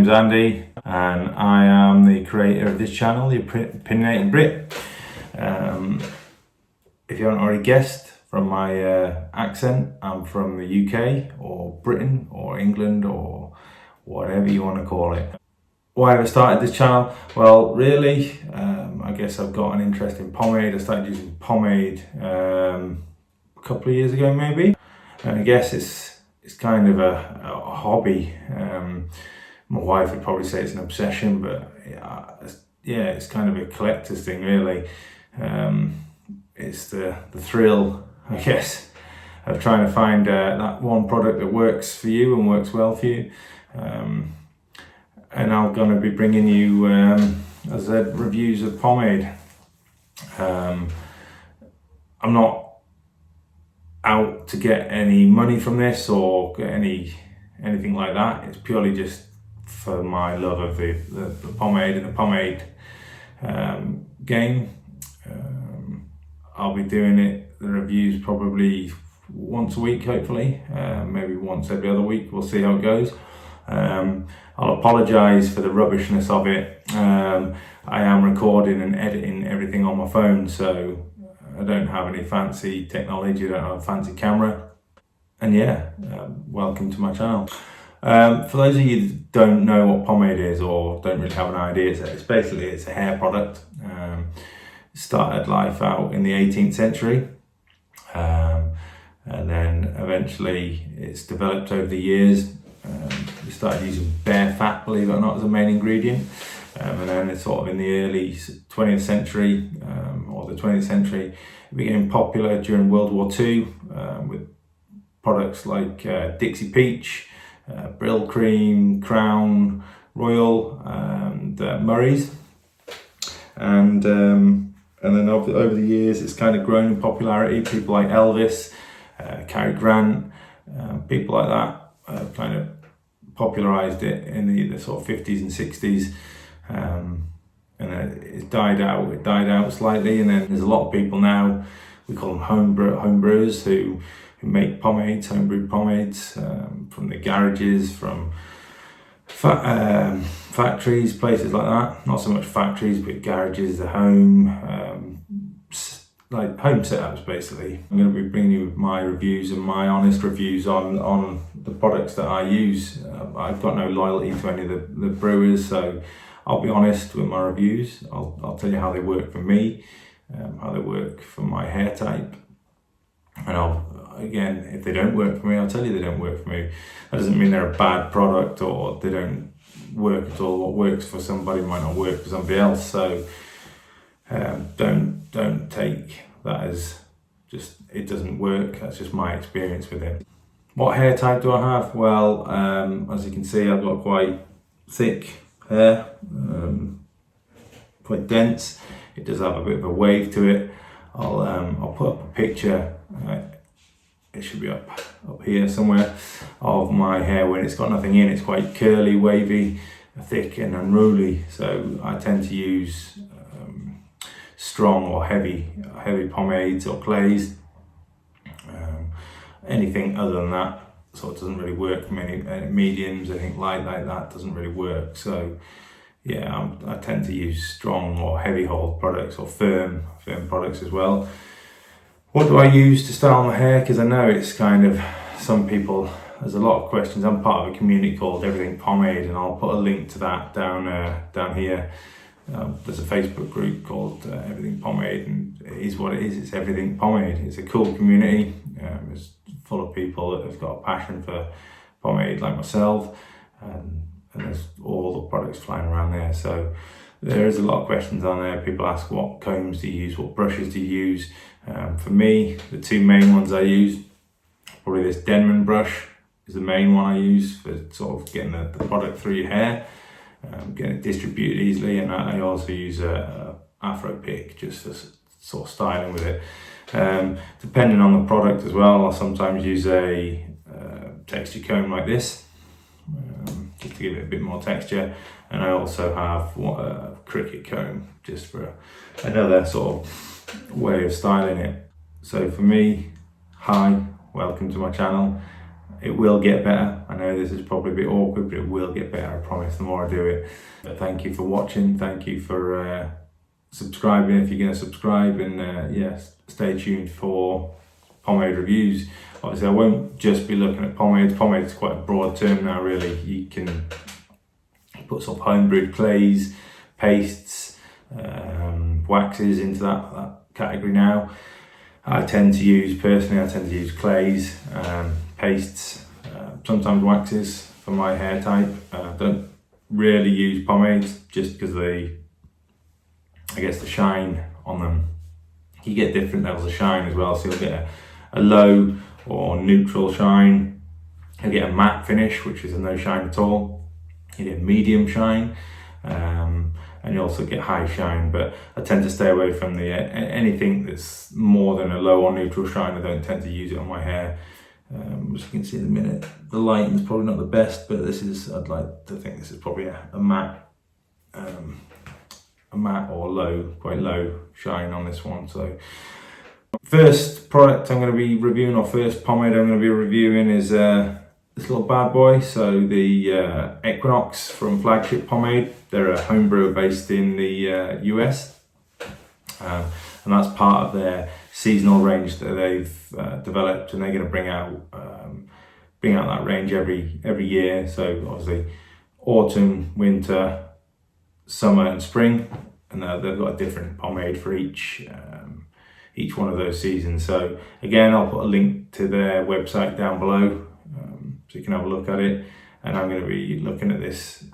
name's Andy and I am the creator of this channel, the Opinionated Brit. If you haven't already guessed from my accent, I'm from the UK or Britain or England or whatever you want to call it. Why have I started this channel? Well, really, I guess I've got an interest in pomade. I started using pomade a couple of years ago maybe, and I guess it's kind of a hobby. My wife would probably say it's an obsession, but yeah, it's kind of a collector's thing really. It's the thrill, I guess, of trying to find that one product that works for you and works well for you. And I'm going to be bringing you, as I said, reviews of pomade. I'm not out to get any money from this or get anything like that. It's purely just for my love of the pomade and the pomade game. I'll be doing the reviews probably once a week, hopefully, maybe once every other week. We'll see how it goes. I'll apologise for the rubbishness of it. I am recording and editing everything on my phone, so I don't have any fancy technology, I don't have a fancy camera. And yeah, welcome to my channel. For those of you that don't know what pomade is or don't really have an idea, it's a hair product. Started life out in the 18th century, and then eventually it's developed over the years. We started using bear fat, believe it or not, as a main ingredient, and then it's sort of in the early 20th century, or the 20th century, it became popular during World War II with products like Dixie Peach, Brill Cream, Crown, Royal, and Murray's, and then over the years it's kind of grown in popularity. People like Elvis, Cary Grant, people like that kind of popularised it in the sort of 50s and 60s, and then it died out slightly, and then there's a lot of people now, we call them home brewers, who make pomades, homebrewed pomades, from the garages, from factories, places like that. Not so much factories, but garages, the home, like home setups basically. I'm going to be bringing you my reviews and my honest reviews on the products that I use. I've got no loyalty to any of the brewers, so I'll be honest with my reviews. I'll tell you how they work for me, how they work for my hair type, and again, if they don't work for me, I'll tell you they don't work for me. That doesn't mean they're a bad product or they don't work at all. What works for somebody might not work for somebody else, so don't take that as just it doesn't work. That's just my experience with it. What hair type do I have? Well, as you can see, I've got quite thick hair, quite dense. It does have a bit of a wave to it. I'll put up a picture. It should be up here somewhere, of my hair when it's got nothing in. It's quite curly, wavy, thick and unruly. So I tend to use strong or heavy pomades or clays. Anything other than that sort of doesn't really work for me. Mediums, anything light like that doesn't really work. So yeah, I tend to use strong or heavy hold products, or firm products as well. What do I use to style my hair? Because I know it's kind of, some people, there's a lot of questions. I'm part of a community called Everything Pomade, and I'll put a link to that down here. There's a Facebook group called Everything Pomade, and it is what it is. It's Everything Pomade. It's a cool community. It's full of people that have got a passion for pomade like myself, and there's all the products flying around there. So there is a lot of questions on there. People ask, what combs do you use? What brushes do you use? For me, the two main ones I use, probably this Denman brush is the main one I use for sort of getting the product through your hair, getting it distributed easily, and I also use a Afro pick just for sort of styling with it. Depending on the product as well, I'll sometimes use a texture comb like this, just to give it a bit more texture, and I also have a cricket comb just for another sort of way of styling it. So for me, hi, welcome to my channel. It will get better. I know this is probably a bit awkward, but it will get better, I promise, the more I do it. But thank you for watching. Thank you for subscribing if you're going to subscribe. And yes, stay tuned for pomade reviews. Obviously, I won't just be looking at pomades. Pomade is quite a broad term now, really. You can put some homebrewed clays, pastes, waxes into that category now. I tend to use clays, pastes, sometimes waxes for my hair type. Don't really use pomades just because the shine on them. You get different levels of shine as well, so you'll get a low or neutral shine. You'll get a matte finish, which is a no shine at all. You get medium shine. And you also get high shine, but I tend to stay away from anything that's more than a low or neutral shine. I don't tend to use it on my hair. As you can see in a minute, the lighting's probably not the best, but I'd like to think this is probably a matte or quite low shine on this one. So first product I'm going to be reviewing, or first pomade I'm going to be reviewing, is this little bad boy. So the Equinox from Flagship Pomade. They're a home brewer based in the US, and that's part of their seasonal range that they've developed, and they're going to bring out that range every year. So obviously autumn, winter, summer and spring, and they've got a different pomade for each one of those seasons. So again, I'll put a link to their website down below, so you can have a look at it. And I'm going to be looking at this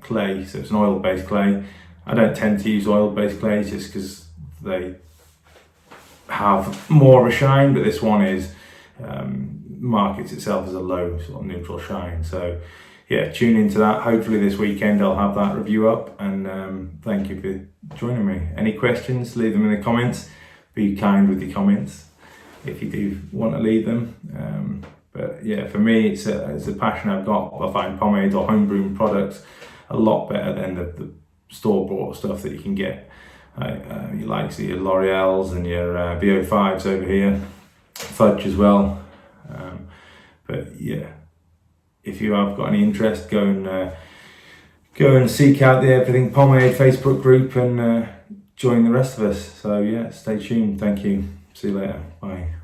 clay. So it's an oil-based clay. I don't tend to use oil-based clays just because they have more of a shine, but this one markets itself as a low sort of neutral shine. So yeah, tune into that. Hopefully this weekend I'll have that review up, and thank you for joining me. Any questions, leave them in the comments. Be kind with your comments if you do want to leave them. But yeah, for me, it's a passion I've got. I find pomades or homebrewing products a lot better than the store-bought stuff that you can get. You like your L'Oreals and your VO5s over here, fudge as well. But yeah, if you have got any interest, go and seek out the Everything Pomade Facebook group and join the rest of us. So yeah, stay tuned. Thank you. See you later. Bye.